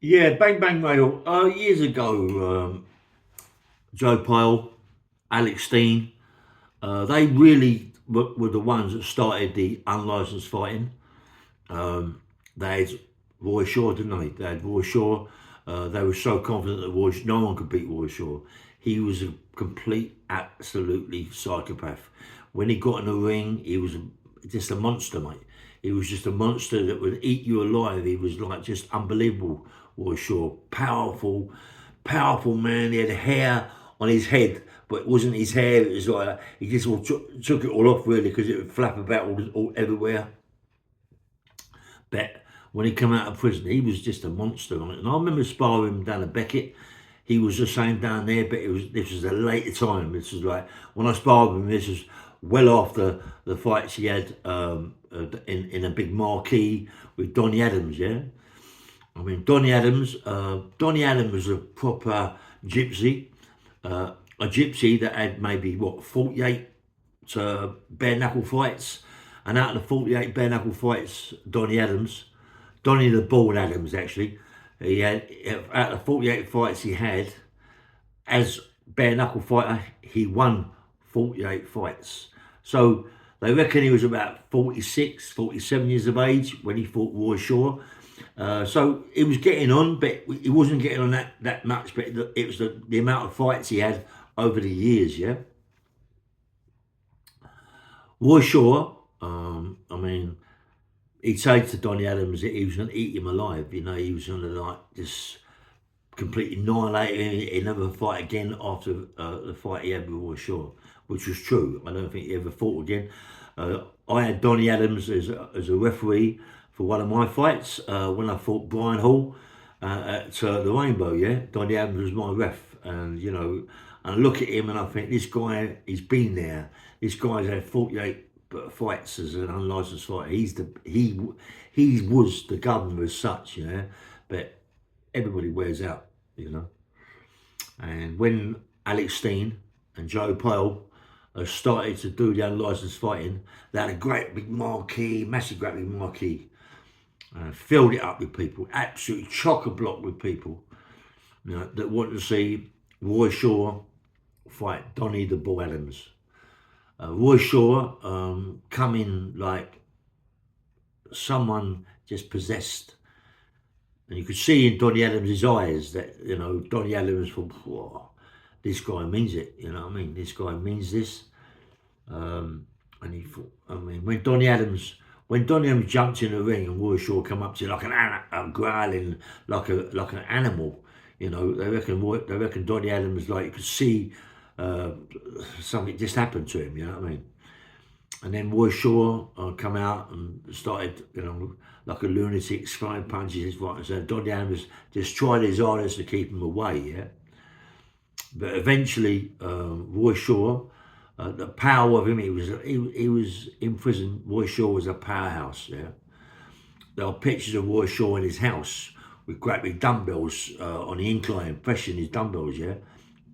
Yeah, Bang Bang Rail. Years ago, Joe Pyle, Alex Steen, they really were the ones that started the unlicensed fighting. They had Roy Shaw, didn't they? They had Roy Shaw. They were so confident that no one could beat Roy Shaw. He was a complete, absolutely psychopath. When he got in the ring, he was just a monster, mate. He was just a monster that would eat you alive. He was like just unbelievable, Roy Shaw. Powerful, powerful man. He had hair on his head, but it wasn't his hair. It was like he just took it all off really because it would flap about all everywhere. But when he came out of prison, he was just a monster. Right? And I remember sparring him down at Beckett. He was the same down there, but this was a later time. This was like when I sparred with him. This was well after the fights he had in a big marquee with Donnie Adams. Yeah, I mean Donnie Adams. Donnie Adams was a proper gypsy, a gypsy that had maybe 48 bare knuckle fights, and out of the 48 bare knuckle fights, Donnie the Ball Adams actually, he had out of the 48 fights he had as bare knuckle fighter, he won 48 fights. So they reckon he was about 46, 47 years of age when he fought Roy Shaw. So he was getting on, but he wasn't getting on that much. But it was the amount of fights he had over the years. Yeah, Roy Shaw. I mean, he'd say to Donny Adams that he was going to eat him alive. You know, he was going to like just completely annihilate him. He'd never fight again after the fight he had with Roy Shaw, which was true. I don't think he ever fought again. I had Donny Adams as a referee for one of my fights when I fought Brian Hall at the Rainbow. Yeah, Donny Adams was my ref, and you know, and I look at him and I think this guy, he's been there. This guy's had 48 fights as an unlicensed fighter. He was the governor as such, you know, but everybody wears out, you know. And when Alex Steen and Joe Pyle started to do the unlicensed fighting, they had a great big marquee, massive great big marquee, filled it up with people, absolutely chock a block with people, you know, that wanted to see Roy Shaw fight Donnie the Bull Adams. Roy Shaw come in like someone just possessed. And you could see in Donny Adams' eyes that, you know, Donny Adams thought, whoa, this guy means it, you know what I mean? This guy means this. And he thought, I mean, when Donny Adams jumped in the ring and Roy Shaw come up to like growling like an animal, you know, they reckon Donny Adams, like you could see uh, something just happened to him, you know what I mean? And then Roy Shaw come out and started, you know, like a lunatic, throwing punches, his right and so Donny Adams just tried his hardest to keep him away, yeah. But eventually, Roy Shaw, the power of him, he was in prison. Roy Shaw was a powerhouse, yeah. There are pictures of Roy Shaw in his house with great big dumbbells on the incline, pressing his dumbbells, yeah.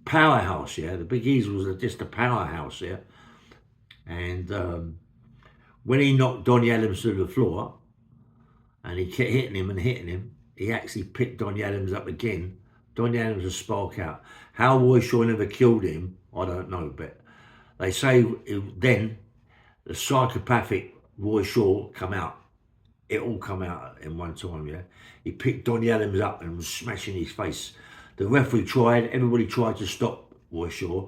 Powerhouse, yeah. The Big Easy was just a powerhouse, yeah. And when he knocked Donny Adams to the floor and he kept hitting him, he actually picked Donny Adams up again. Donny Adams would spark out. How Roy Shaw never killed him, I don't know, but they say then the psychopathic Roy Shaw come out. It all come out in one time, yeah. He picked Donny Adams up and was smashing his face. The referee tried, everybody tried to stop Roy Shaw,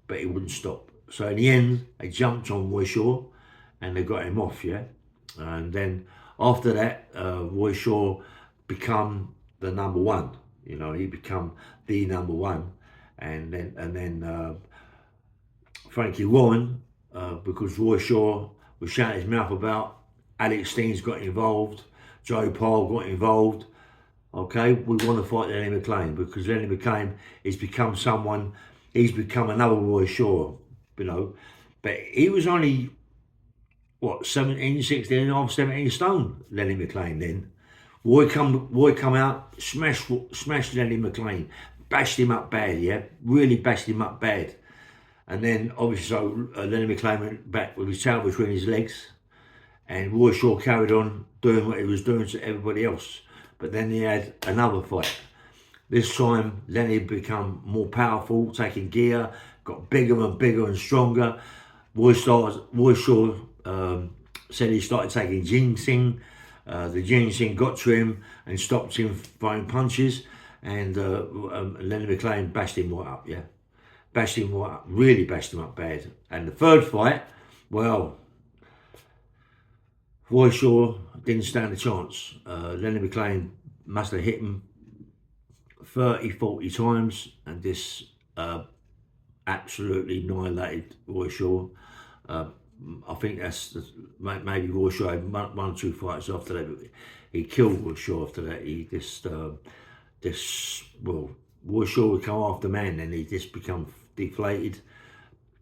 but he wouldn't stop. So in the end, they jumped on Roy Shaw and they got him off, yeah. And then after that, Roy Shaw become the number one. You know, he become the number one, and then Frankie Warren, because Roy Shaw was shouting his mouth about. Alex Steen's got involved. Joe Paul got involved. Okay, we want to fight Lenny McLean because Lenny McLean has become someone. He's become another Roy Shaw, you know. But he was only what 17, 16 and a half, 17 stone. Lenny McLean then. Roy come out, smashed Lenny McLean, bashed him up bad, yeah, really bashed him up bad. And then obviously so Lenny McLean went back with his tail between his legs, and Roy Shaw carried on doing what he was doing to everybody else. But then he had another fight. This time, Lenny become more powerful, taking gear, got bigger and bigger and stronger. Warshaw said he started taking ginseng. The ginseng got to him and stopped him throwing punches. And Lenny McLean bashed him right up, yeah. Bashed him right up, really bashed him up bad. And the third fight, well, Warshaw didn't stand a chance. Lenny McLean must have hit him 30, 40 times, and this absolutely annihilated Warshaw. I think that's maybe Warshaw had one or two fights after that, but he killed Warshaw after that. He just, Warshaw would come after man, and he just become deflated,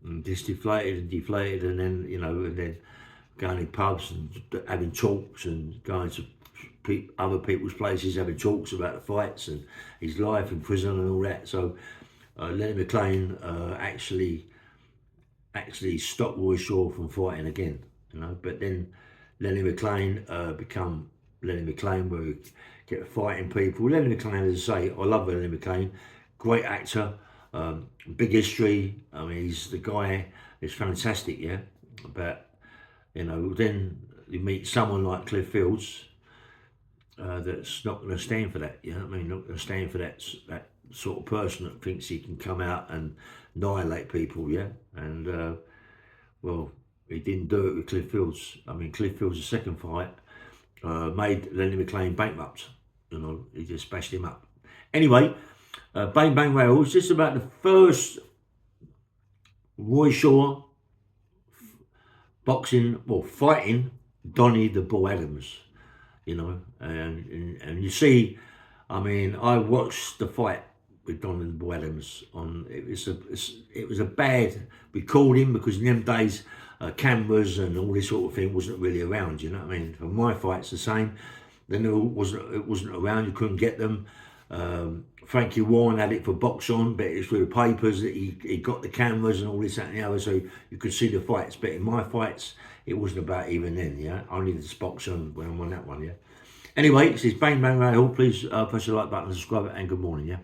and just deflated, and then, you know, and then going in pubs and having talks and going to other people's places having talks about the fights and his life in prison and all that. So Lenny McLean actually stopped Warshaw from fighting again, you know. But then Lenny McLean become Lenny McLean, where he get fighting people. Lenny McLean, as I say, I love Lenny McLean, great actor, big history. I mean, he's the guy is fantastic, yeah. But you know, then you meet someone like Cliff Fields. That's not going to stand for that, you know what I mean? Not going to stand for that sort of person that thinks he can come out and annihilate people, yeah? And, well, he didn't do it with Cliff Fields. I mean, Cliff Fields' second fight made Lenny McLean bankrupt, you know, he just bashed him up. Anyway, Bang Bang Rails, just about the first Roy Shaw fighting Donnie the Bull Adams. You know, and you see, I mean, I watched the fight with Donnie the Bull Adams on. It was a bad. We called him because in them days, cameras and all this sort of thing wasn't really around. You know what I mean? For my fights, the same. Then it wasn't around. You couldn't get them. Frankie Warren had it for box on, but it's through the papers that he got the cameras and all this, that and the other, so you could see the fights. But in my fights, it wasn't about even then, yeah. I only did the box on when I'm on that one, yeah. Anyway, this is Bang Bang Rahul. Please press the like button, subscribe, and good morning, yeah.